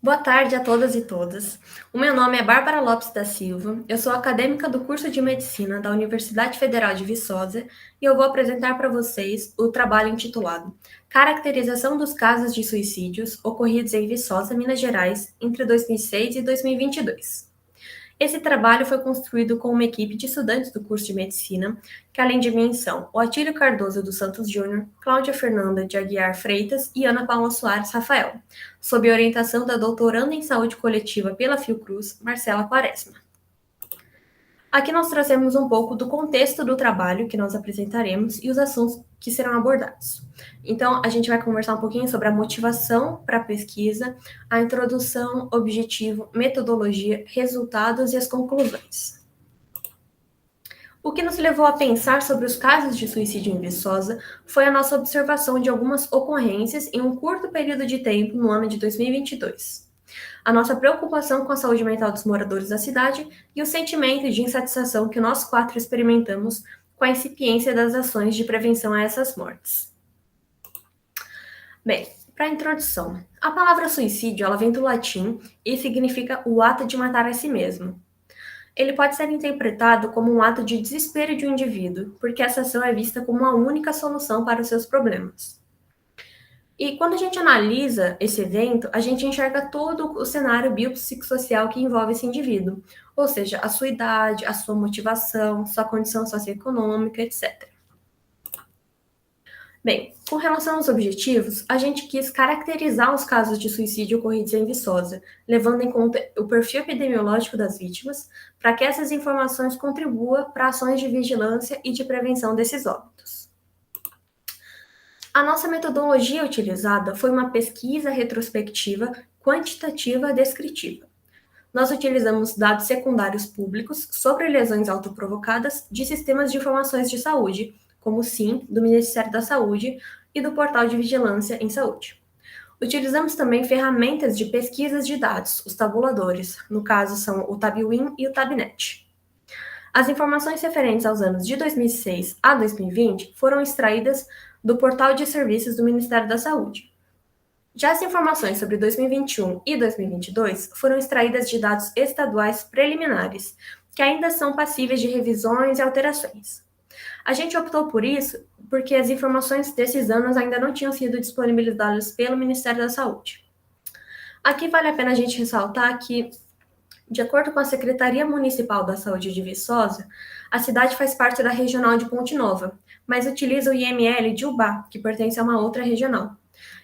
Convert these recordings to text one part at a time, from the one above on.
Boa tarde a todas e todas. O meu nome é Bárbara Lopes da Silva, eu sou acadêmica do curso de Medicina da Universidade Federal de Viçosa e eu vou apresentar para vocês o trabalho intitulado Caracterização dos casos de suicídios ocorridos em Viçosa, Minas Gerais, entre 2006 e 2022. Esse trabalho foi construído com uma equipe de estudantes do curso de Medicina, que além de mim são o Atílio Cardoso dos Santos Júnior, Cláudia Fernanda de Aguiar Freitas e Ana Paula Soares Rafael, sob orientação da doutoranda em saúde coletiva pela Fiocruz, Marcela Quaresma. Aqui nós trazemos um pouco do contexto do trabalho que nós apresentaremos e os assuntos que serão abordados. Então, a gente vai conversar um pouquinho sobre a motivação para a pesquisa, a introdução, objetivo, metodologia, resultados e as conclusões. O que nos levou a pensar sobre os casos de suicídio em Viçosa foi a nossa observação de algumas ocorrências em um curto período de tempo no ano de 2022. A nossa preocupação com a saúde mental dos moradores da cidade e o sentimento de insatisfação que nós quatro experimentamos com a incipiência das ações de prevenção a essas mortes. Bem, para a introdução, a palavra suicídio ela vem do latim e significa o ato de matar a si mesmo. Ele pode ser interpretado como um ato de desespero de um indivíduo, porque essa ação é vista como a única solução para os seus problemas. E quando a gente analisa esse evento, a gente enxerga todo o cenário biopsicossocial que envolve esse indivíduo, ou seja, a sua idade, a sua motivação, sua condição socioeconômica, etc. Bem, com relação aos objetivos, a gente quis caracterizar os casos de suicídio ocorridos em Viçosa, levando em conta o perfil epidemiológico das vítimas, para que essas informações contribuam para ações de vigilância e de prevenção desses óbitos. A nossa metodologia utilizada foi uma pesquisa retrospectiva quantitativa descritiva. Nós utilizamos dados secundários públicos sobre lesões autoprovocadas de sistemas de informações de saúde, como o SIM, do Ministério da Saúde e do Portal de Vigilância em Saúde. Utilizamos também ferramentas de pesquisas de dados, os tabuladores, no caso são o TabWin e o TabNet. As informações referentes aos anos de 2006 a 2020 foram extraídas do Portal de Serviços do Ministério da Saúde. Já as informações sobre 2021 e 2022 foram extraídas de dados estaduais preliminares, que ainda são passíveis de revisões e alterações. A gente optou por isso porque as informações desses anos ainda não tinham sido disponibilizadas pelo Ministério da Saúde. Aqui vale a pena a gente ressaltar que, de acordo com a Secretaria Municipal da Saúde de Viçosa, a cidade faz parte da Regional de Ponte Nova, mas utiliza o IML de Ubá, que pertence a uma outra regional.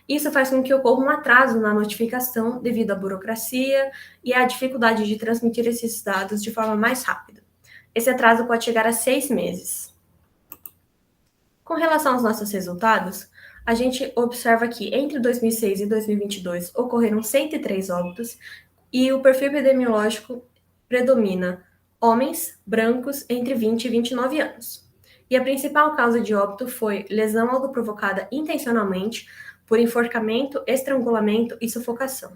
Isso faz com que ocorra um atraso na notificação devido à burocracia e à dificuldade de transmitir esses dados de forma mais rápida. Esse atraso pode chegar a 6 meses. Com relação aos nossos resultados, a gente observa que entre 2006 e 2022 ocorreram 103 óbitos e o perfil epidemiológico predomina homens brancos entre 20 e 29 anos. E a principal causa de óbito foi lesão autoprovocada intencionalmente por enforcamento, estrangulamento e sufocação.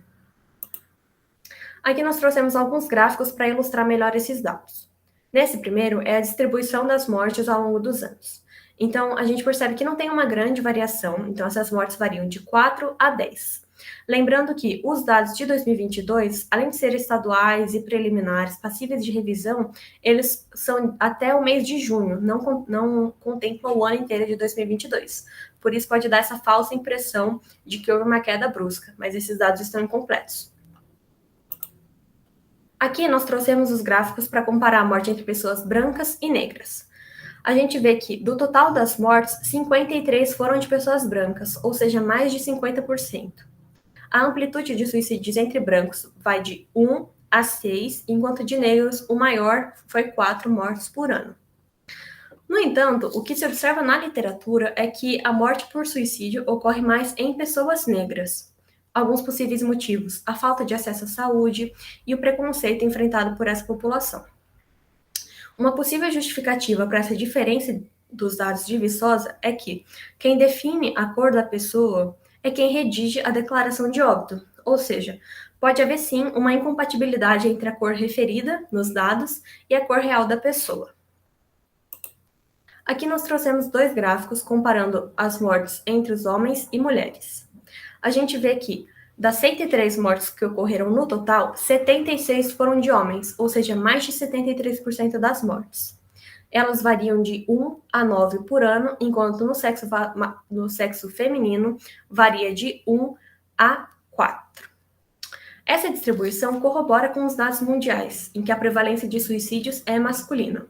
Aqui nós trouxemos alguns gráficos para ilustrar melhor esses dados. Nesse primeiro é a distribuição das mortes ao longo dos anos. Então, a gente percebe que não tem uma grande variação, então essas mortes variam de 4 a 10. Lembrando que os dados de 2022, além de serem estaduais e preliminares, passíveis de revisão, eles são até o mês de junho, não contemplam o ano inteiro de 2022. Por isso pode dar essa falsa impressão de que houve uma queda brusca, mas esses dados estão incompletos. Aqui nós trouxemos os gráficos para comparar a morte entre pessoas brancas e negras. A gente vê que, do total das mortes, 53 foram de pessoas brancas, ou seja, mais de 50%. A amplitude de suicídios entre brancos vai de 1 a 6, enquanto de negros o maior foi 4 mortes por ano. No entanto, o que se observa na literatura é que a morte por suicídio ocorre mais em pessoas negras. Alguns possíveis motivos: a falta de acesso à saúde e o preconceito enfrentado por essa população. Uma possível justificativa para essa diferença dos dados de Viçosa é que quem define a cor da pessoa é quem redige a declaração de óbito, ou seja, pode haver sim uma incompatibilidade entre a cor referida nos dados e a cor real da pessoa. Aqui nós trouxemos dois gráficos comparando as mortes entre os homens e mulheres. A gente vê que Das 103 mortes que ocorreram no total, 76 foram de homens, ou seja, mais de 73% das mortes. Elas variam de 1 a 9 por ano, enquanto no sexo feminino varia de 1 a 4. Essa distribuição corrobora com os dados mundiais, em que a prevalência de suicídios é masculina.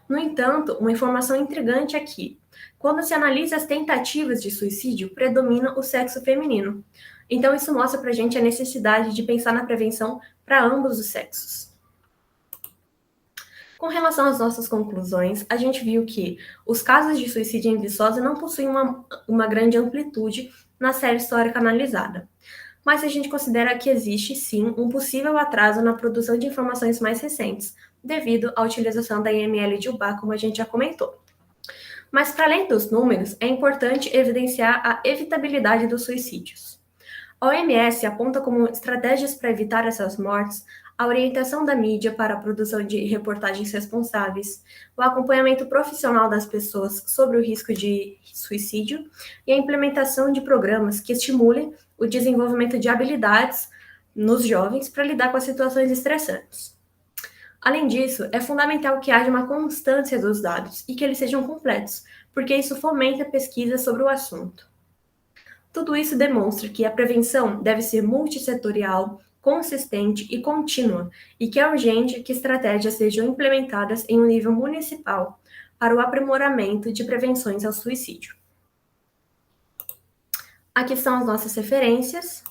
No entanto, uma informação intrigante aqui: quando se analisa as tentativas de suicídio, predomina o sexo feminino. Então, isso mostra para a gente a necessidade de pensar na prevenção para ambos os sexos. Com relação às nossas conclusões, a gente viu que os casos de suicídio em Viçosa não possuem uma grande amplitude na série histórica analisada, mas a gente considera que existe sim um possível atraso na produção de informações mais recentes, devido à utilização da IML de UBA, como a gente já comentou. Mas, para além dos números, é importante evidenciar a evitabilidade dos suicídios. A OMS aponta como estratégias para evitar essas mortes a orientação da mídia para a produção de reportagens responsáveis, o acompanhamento profissional das pessoas sobre o risco de suicídio e a implementação de programas que estimulem o desenvolvimento de habilidades nos jovens para lidar com as situações estressantes. Além disso, é fundamental que haja uma constância dos dados e que eles sejam completos, porque isso fomenta a pesquisa sobre o assunto. Tudo isso demonstra que a prevenção deve ser multissetorial, consistente e contínua, e que é urgente que estratégias sejam implementadas em um nível municipal para o aprimoramento de prevenções ao suicídio. Aqui são as nossas referências.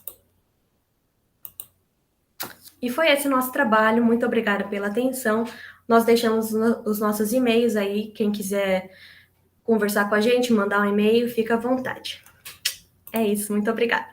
E foi esse o nosso trabalho. Muito obrigada pela atenção. Nós deixamos os nossos e-mails aí. Quem quiser conversar com a gente, mandar um e-mail, fica à vontade. É isso. Muito obrigada.